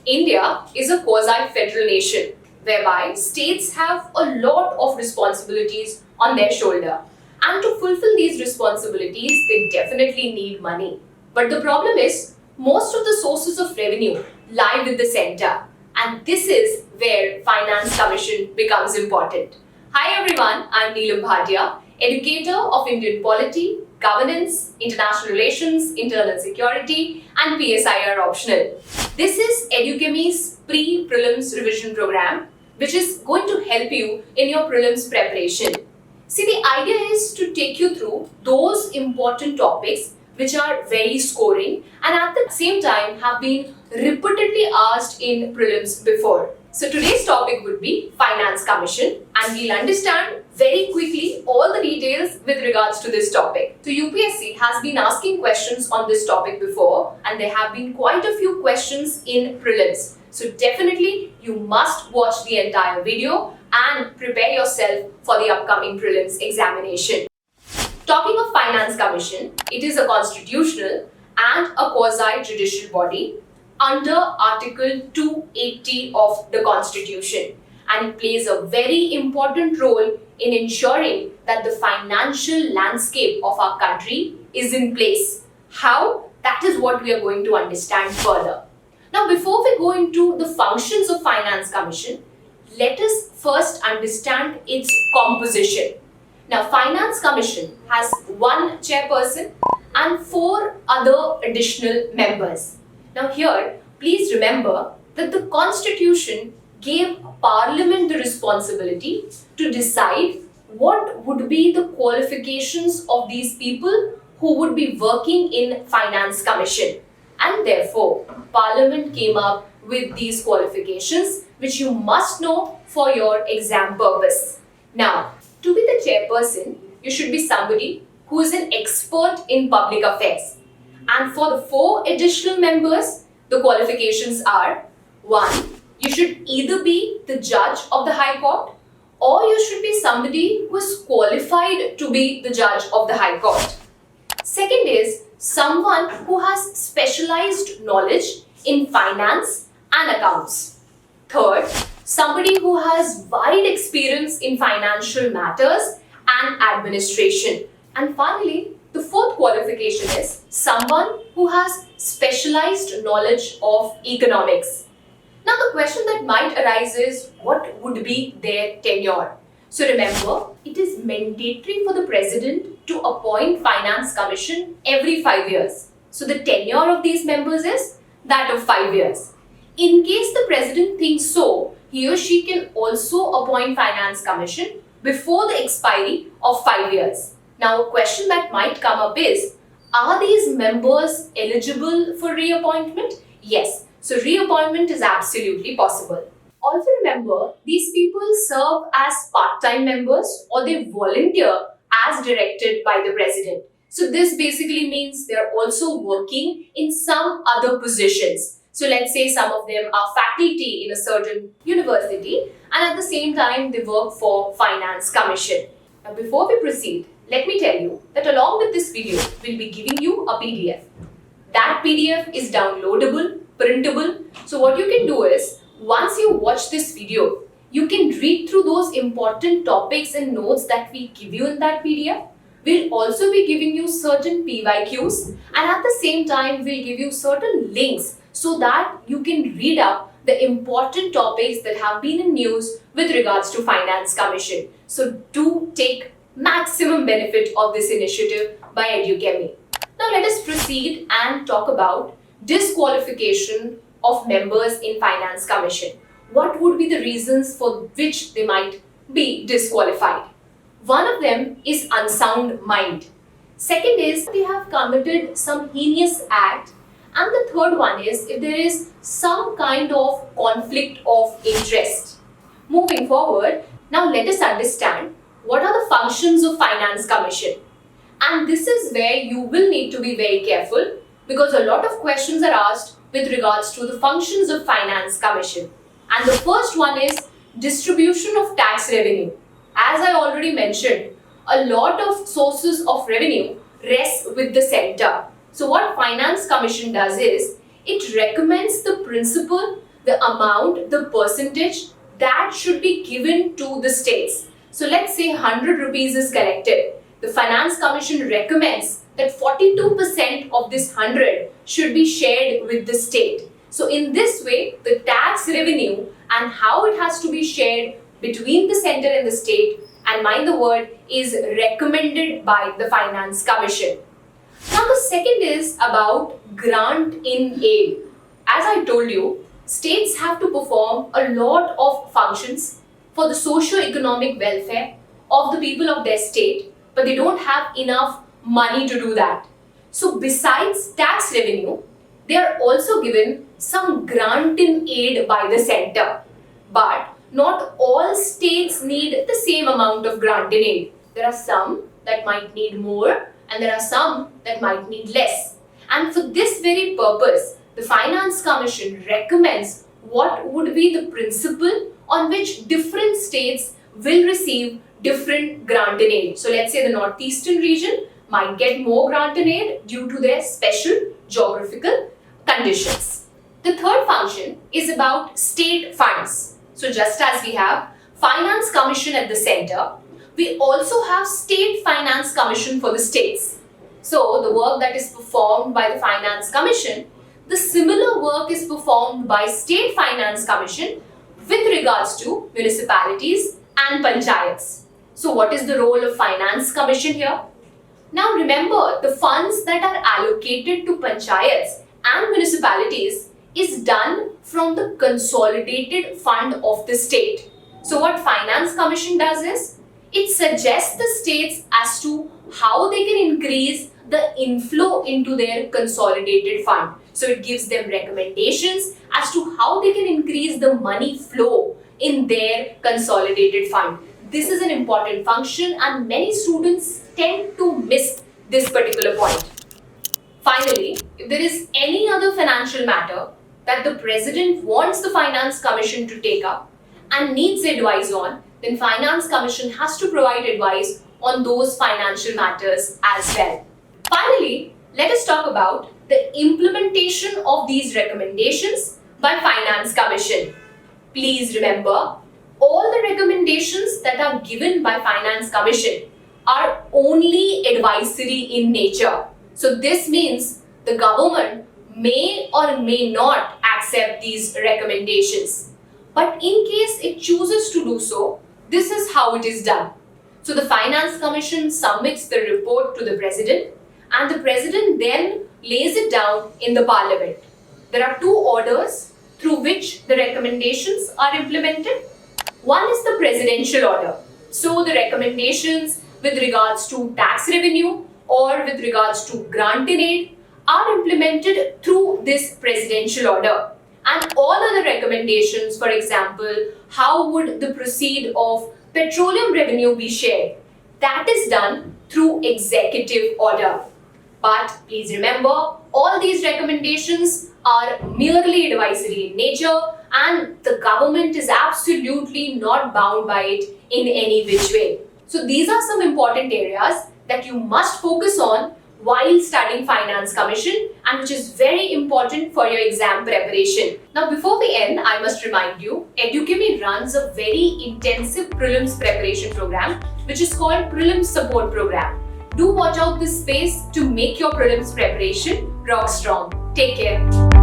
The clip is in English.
India is a quasi-federal nation whereby states have a lot of responsibilities on their shoulder. And to fulfill these responsibilities, they definitely need money. But the problem is, most of the sources of revenue lie with the center. And this is where Finance Commission becomes important. Hi everyone, I'm Neelam Bhatia, educator of Indian polity, governance, international relations, internal security, and PSIR optional. This is Edukemy's pre-prelims revision program, which is going to help you in your prelims preparation. See, the idea is to take you through those important topics which are very scoring and at the same time have been repeatedly asked in prelims before. So today's topic would be Finance Commission, and we'll understand very quickly all the details with regards to this topic. So UPSC has been asking questions on this topic before, and there have been quite a few questions in prelims. So definitely you must watch the entire video and prepare yourself for the upcoming prelims examination. Talking of Finance Commission, it is a constitutional and a quasi-judicial body under Article 280 of the Constitution, and it plays a very important role in ensuring that the financial landscape of our country is in place. How? That is what we are going to understand further. Now, before we go into the functions of Finance Commission, let us first understand its composition. Now, Finance Commission has one chairperson and 4 other additional members. Now here, please remember that the Constitution gave Parliament the responsibility to decide what would be the qualifications of these people who would be working in Finance Commission. And therefore, Parliament came up with these qualifications which you must know for your exam purpose. Now, to be the chairperson, you should be somebody who is an expert in public affairs. And for the 4 additional members, the qualifications are: 1. You should either be the judge of the High Court, or you should be somebody who is qualified to be the judge of the High Court. Second is someone who has specialized knowledge in finance and accounts. Third, somebody who has wide experience in financial matters and administration. And finally, the 4th qualification is someone who has specialized knowledge of economics. Now, the question that might arise is, what would be their tenure? So remember, it is mandatory for the President to appoint Finance Commission every 5 years. So the tenure of these members is that of 5 years. In case the President thinks so, he or she can also appoint Finance Commission before the expiry of 5 years. Now, a question that might come up is, are these members eligible for reappointment? Yes. So, reappointment is absolutely possible. Also remember, these people serve as part-time members or they volunteer as directed by the President. So, this basically means they are also working in some other positions. So, let's say some of them are faculty in a certain university and at the same time they work for Finance Commission. Now, before we proceed, let me tell you that along with this video, we'll be giving you a PDF. That PDF is downloadable, printable. So what you can do is, once you watch this video, you can read through those important topics and notes that we give you in that PDF. We'll also be giving you certain PYQs, and at the same time, we'll give you certain links so that you can read up the important topics that have been in news with regards to Finance Commission. So do take maximum benefit of this initiative by Edukemy. Now let us proceed and talk about disqualification of members in Finance Commission. What would be the reasons for which they might be disqualified? One of them is unsound mind. Second is they have committed some heinous act. And the third one is if there is some kind of conflict of interest. Moving forward, now let us understand what are the functions of Finance Commission. And this is where you will need to be very careful because a lot of questions are asked with regards to the functions of Finance Commission. And the first one is distribution of tax revenue. As I already mentioned, a lot of sources of revenue rest with the center. So what Finance Commission does is, it recommends the principle the amount, the percentage that should be given to the states. So let's say 100 rupees is collected. The Finance Commission recommends that 42% of this 100 should be shared with the state. So in this way, the tax revenue and how it has to be shared between the center and the state, and mind the word, is recommended by the Finance Commission. Now the second is about grant in aid. As I told you, states have to perform a lot of functions for the socio-economic welfare of the people of their state, but they don't have enough money to do that. So besides tax revenue, they are also given some grant in aid by the center. But not all states need the same amount of grant in aid. There are some that might need more and there are some that might need less. And for this very purpose, the Finance Commission recommends what would be the principle on which different states will receive different grant in aid. So let's say the northeastern region might get more grant in aid due to their special geographical conditions. The third function is about state funds. So just as we have Finance Commission at the center, we also have State Finance Commission for the states. So the work that is performed by the Finance Commission, the similar work is performed by State Finance Commission with regards to municipalities and panchayats. So what is the role of Finance Commission here? Now remember, the funds that are allocated to panchayats and municipalities is done from the consolidated fund of the state. So what Finance Commission does is, it suggests the states as to how they can increase the inflow into their consolidated fund. So it gives them recommendations as to how they can increase the money flow in their consolidated fund. This is an important function and many students tend to miss this particular point. Finally, if there is any other financial matter that the President wants the Finance Commission to take up and needs advice on, then Finance Commission has to provide advice on those financial matters as well. Finally, let us talk about the implementation of these recommendations by Finance Commission. Please remember, all the recommendations that are given by Finance Commission are only advisory in nature. So this means the government may or may not accept these recommendations. But in case it chooses to do so, this is how it is done. So the Finance Commission submits the report to the President and the President then lays it down in the Parliament. There are two orders through which the recommendations are implemented. One is the presidential order. So the recommendations with regards to tax revenue or with regards to grant in aid are implemented through this presidential order. And all other recommendations, for example, how would the proceed of petroleum revenue be shared, that is done through executive order. But please remember, all these recommendations are merely advisory in nature and the government is absolutely not bound by it in any which way. So these are some important areas that you must focus on while studying Finance Commission and which is very important for your exam preparation. Now before we end, I must remind you, Edukemy runs a very intensive prelims preparation program which is called Prelims Support Program. Do watch out this space to make your prelims preparation rock strong. Take care.